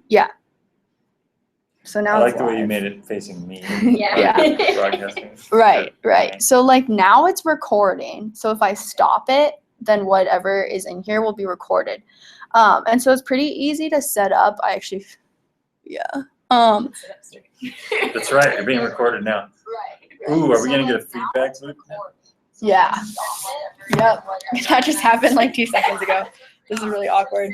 Yeah. So now I like it's the way you live. made it facing me. Yeah. Broadcasting. Right. Okay. So like now it's recording. So if I stop it, then whatever is in here will be recorded. And so it's pretty easy to set up. I actually, yeah. That's right. You're being recorded now. Right. Ooh, are we gonna get a feedback loop? Yeah. Yep. That just happened like 2 seconds ago. This is really awkward.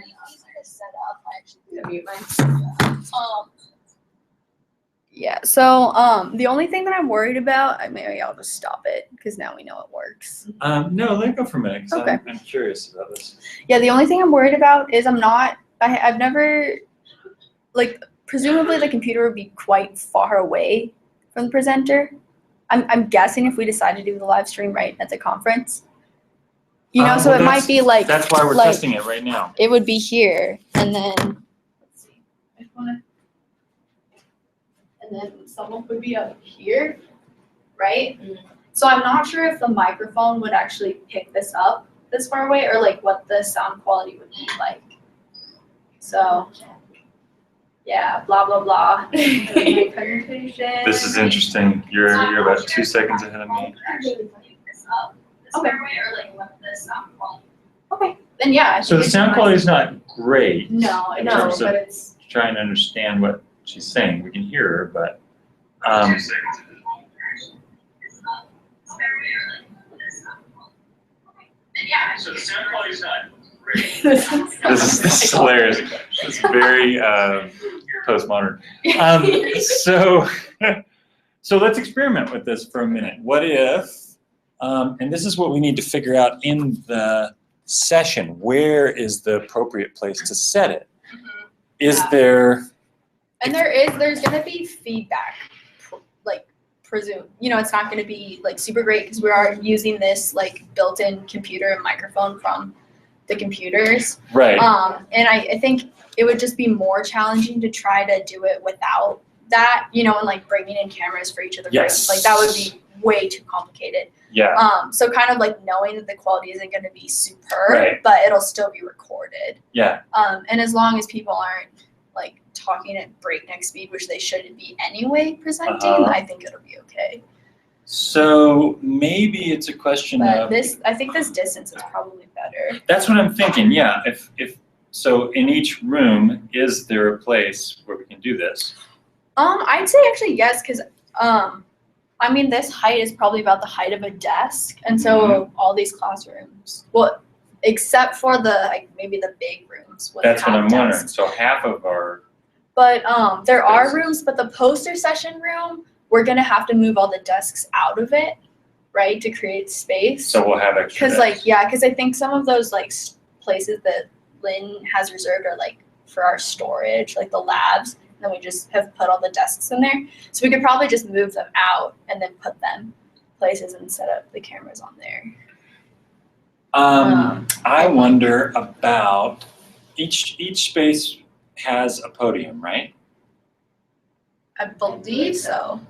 Yeah. So the only thing that I'm worried about, maybe I'll just stop it because now we know it works. No, let it go for a minute because Okay. I'm curious about this. Yeah. The only thing I'm worried about is I've never, like, presumably the computer would be quite far away from the presenter. I'm guessing if we decide to do the live stream right at the conference. So Well, it might be like. That's why we're like, testing it right now. It would be here, and then. Let's see. And then someone would be up here, right? Mm. So I'm not sure if the microphone would actually pick this up this far away, or like what the sound quality would be like. So. Yeah, blah blah blah. Presentation. This is interesting. You're about 2 seconds ahead of me. Okay. Then yeah. So the sound quality is not great. No, in no, terms but of it's. trying to understand what she's saying. We can hear her, but so the sound quality is not great. This is hilarious. It's very postmodern. So let's experiment with this for a minute. What if, and this is what we need to figure out in the session, where is the appropriate place to set it? Is there... And there's going to be feedback, like, presume. It's not going to be, like, super great because we are using this, like, built-in computer and microphone from the computers. Right. And I think it would just be more challenging to try to do it without that, and, like, bringing in cameras for each of the rooms. Like, that would be way too complicated. Yeah. So kind of, like, knowing that the quality isn't going to be superb, Right. but it'll still be recorded. Yeah. And as long as people aren't, like, talking at breakneck speed, which they shouldn't be anyway presenting, I think it'll be okay. So maybe it's a question of... I think this distance is probably better. That's what I'm thinking, yeah. If so in each room, is there a place where we can do this? I'd say actually yes, because this height is probably about the height of a desk, and so all these classrooms, well, except for maybe the big rooms. That's what I'm wondering. So half of our... But there are rooms, but the poster session room, we're gonna have to move all the desks out of it, right, to create space. So we'll have extra desks. Because I think some of those, like, places that Lynn has reserved are, like, for our storage, like the labs, and then we just have put all the desks in there. So we could probably just move them out and then put them places and set up the cameras on there. I wonder about each space has a podium, right? I believe so.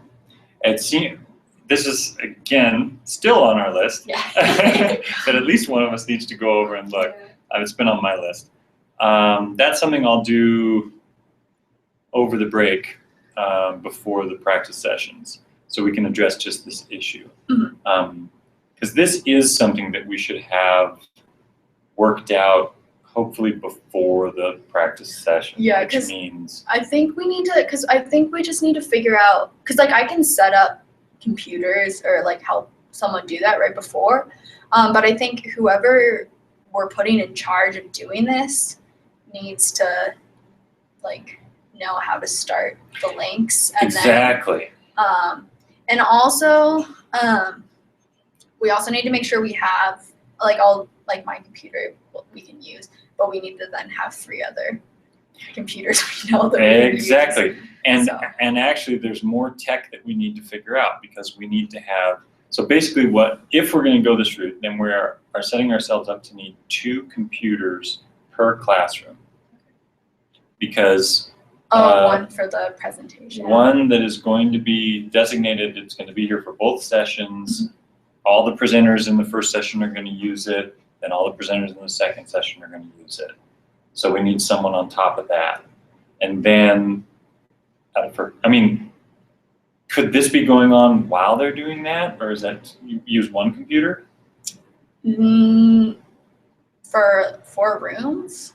It seems this is again still on our list. Yeah. That at least one of us needs to go over and look. It's been on my list. That's something I'll do over the break before the practice sessions, so we can address just this issue. Because this is something that we should have worked out hopefully before the practice session. Yeah, which means I think we just need to figure out, because, like, I can set up computers or, like, help someone do that right before, but I think whoever we're putting in charge of doing this needs to, like, know how to start the links. And exactly. Then, and also, we also need to make sure we have, like, my computer we can use, but we need to then have 3 other computers we know that we can exactly. use. And actually there's more tech that we need to figure out, because we need to have, so basically if we're going to go this route, then we are setting ourselves up to need 2 computers per classroom, because one for the presentation. One that is going to be designated, it's going to be here for both sessions. All the presenters in the first session are going to use it, then all the presenters in the second session are going to use it. So we need someone on top of that. and then could this be going on while they're doing that, or is that you use one computer? For 4 rooms?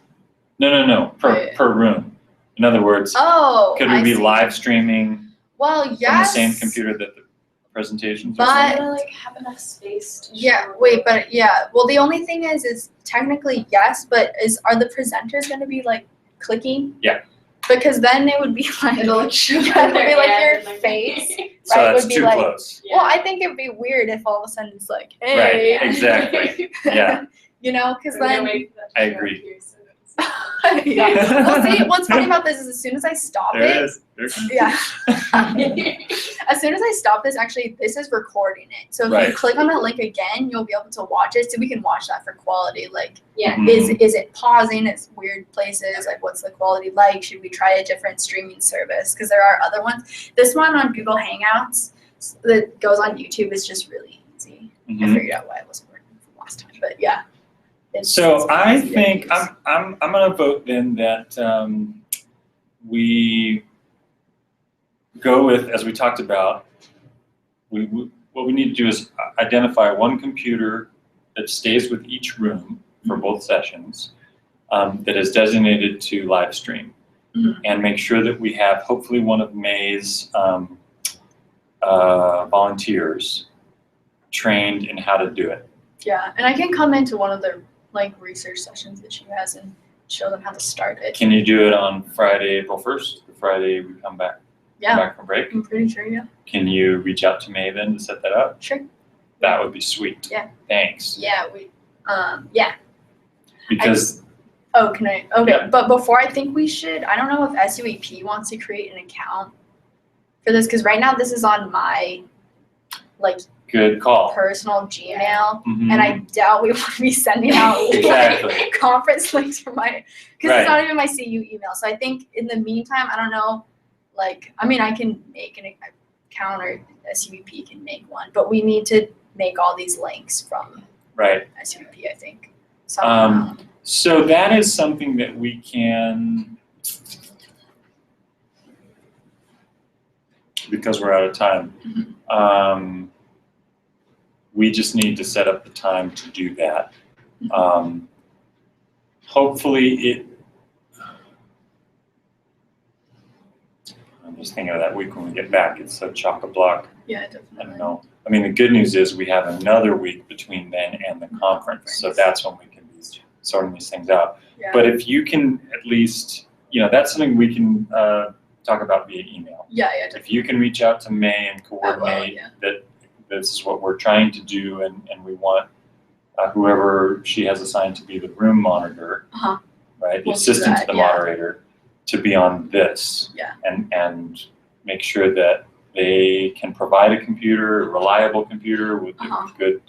No, per room. In other words, could we I be see. live streaming Well, from the yes. same computer that the presentations But- are You gotta like have enough space to Yeah, show. wait, but yeah. Well, the only thing is technically yes, but are the presenters going to be like clicking? Yeah. Because then it would be like, It'll like show Yeah, it'll their be like hand your and, like, face. So Right, that's would be too like- close. Yeah. well, I think it'd be weird if all of a sudden it's like, hey. Right, exactly. Yeah. You know, because We're gonna then. wait for that to I show up agree. here, so it's- Yeah. Well, see, what's funny about this is as soon as I stop There it, it is. There it comes. yeah. As soon as I stop this, actually, this is recording it. So if Right. you click on the link again, you'll be able to watch it. So we can watch that for quality. Like, Yeah. Mhm. is it pausing? It's weird places. Like, what's the quality like? Should we try a different streaming service? Because there are other ones. This one on Google Hangouts that goes on YouTube is just really easy. I Mhm. figured out why it wasn't working from last time, but yeah. So it's I easy to think use. I'm going to vote then that we go with, as we talked about, what we need to do is identify one computer that stays with each room for both sessions that is designated to live stream, Mhm. and make sure that we have hopefully one of May's volunteers trained in how to do it. Yeah, and I can come into one of the like research sessions that she has and show them how to start it. Can you do it on Friday, April 1st, the Friday we come back from break? I'm pretty sure, yeah. Can you reach out to May then to set that up? Sure. That would be sweet. Yeah. Thanks. Yeah, yeah. Because, Oh, can I? Okay, Yeah. but before I think we should, I don't know if SUEP wants to create an account for this, because right now this is on my like good call. personal Gmail, Mhm. and I doubt we want to be sending out Exactly. like, conference links for my, because Right. it's not even my CU email. So I think in the meantime, I don't know, like, I mean, I can make an account or SUEP can make one, but we need to make all these links from Right. SUEP, I think. Somehow. So that is something that we can, because we're out of time, we just need to set up the time to do that. Hopefully I'm just thinking of that week when we get back. It's so chock-a-block. Yeah, I definitely. don't know. I mean, the good news is we have another week between then and the conference, so that's when we can be sorting these things out. Yeah. But if you can at least, that's something we can talk about via email. Yeah, definitely. If you can reach out to May and I will, coordinate yeah. that this is what we're trying to do, and we want whoever she has assigned to be the room monitor, Uh-huh. right, the We'll do assistant that, to the yeah. moderator, to be on this. Yeah. And make sure that they can provide a computer, a reliable computer with Uh-huh. a good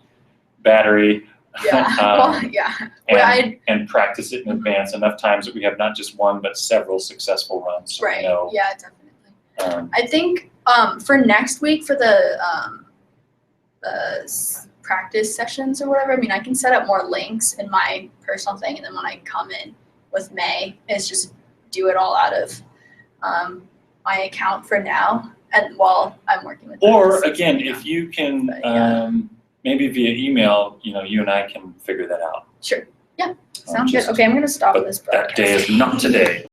battery. Yeah. Well, yeah. and, Well, and practice it in advance enough times that we have not just one but several successful runs. So Right. we know, Yeah, definitely. um, I think for next week for the practice sessions or whatever, I mean, I can set up more links in my personal thing, and then when I come in with May, it's just do it all out of my account for now, and while I'm working with. or them. again, if you can, But, yeah. maybe via email, you and I can figure that out. Sure. Yeah. Sounds Just- good. Okay, I'm gonna stop But this that broadcast. day is not today.